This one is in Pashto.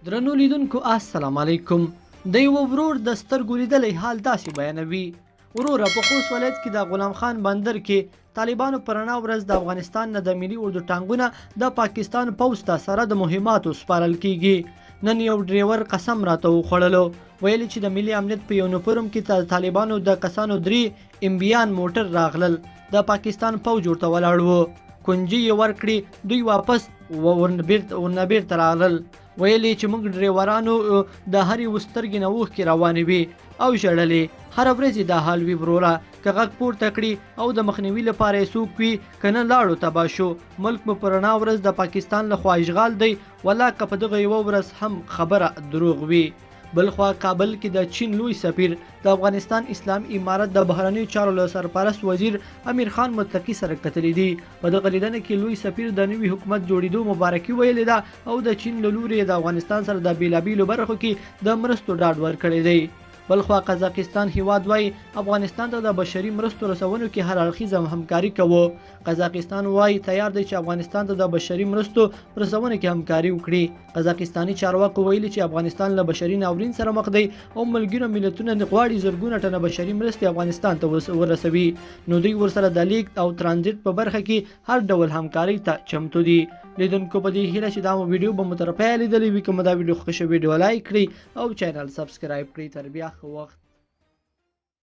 درنو لیدونکو السلام علیکم. د یو ورور د سترګو لیدلی حال داسې بیانوي. وروره په خوست ولایت کې د غلام خان بندر کې طالبانو پر رڼا ورځ د افغانستان نه د ملي اردو ټانګونه د پاکستان پوځ ته سره د مهماتو سپارل کیږي. نن یو ډریور قسم راته وخوړلو، ویلي چې د ملي امنیت په یونیفورم کې طالبانو د کسانو 3 امبیان موټر راغلل، د پاکستان پوځ ورته ولاړ و، کنجي یې ورکړي، دوی واپس ورنه بیرته راغلل. ویلي چې موږ ډریورانو د هرې سترګې نه اوښکې روانې وي او ژړلې. هره ورځ دا حال وي وروره، که غږ پورته کړي او د مخنیوي لپاره یې څوک وي که نه لاړو تباه شو. ملک مو په رڼا ورځ د پاکستان لخوا اشغال دی، ولا که په دغه یوه ورځ هم خبره دروغ وي. بلخوا کابل کې د چین لوی سفیر د افغانستان اسلامي امارت د بهرنیو چارو له سرپرست وزیر امیر خان متقي سره کتلي دي. په دغه لیدنه کې لوی سفیر د نوي حکومت جوړېدو مبارکي ویلې ده او د چین له لوري د افغانستان سره د بیلابیلو برخو کې د مرستو ډاډ ورکړی دی. بلخوا قزاقستان هیواد وایي افغانستان ته د بشري مرستو رسونو کې هر اړخیزه همکاري کوو. قزاقستان وایي تیار دی چې افغانستان ته د بشري مرستو رسونو کې همکاري وکړي. قزاقستاني چارواکو ویلي چې افغانستان له بشري ناورین سره مخ دی او ملګرو ملتونه غواړي زرګونه ټنه بشري مرستې افغانستان ته ورسوي، نو دوی ورسره د لیږد او ترانزیت په برخه کې هر ډول همکاري ته چمتو دي. لیدونکو په دې هیله چې دا ویډیو به مو تر پایه لیدلی وي. که مو دا ویډیو خوښ شوی ویډیو لایک کړئ او چینل سبسکرایب کړئ. تر بیا ښه وخت.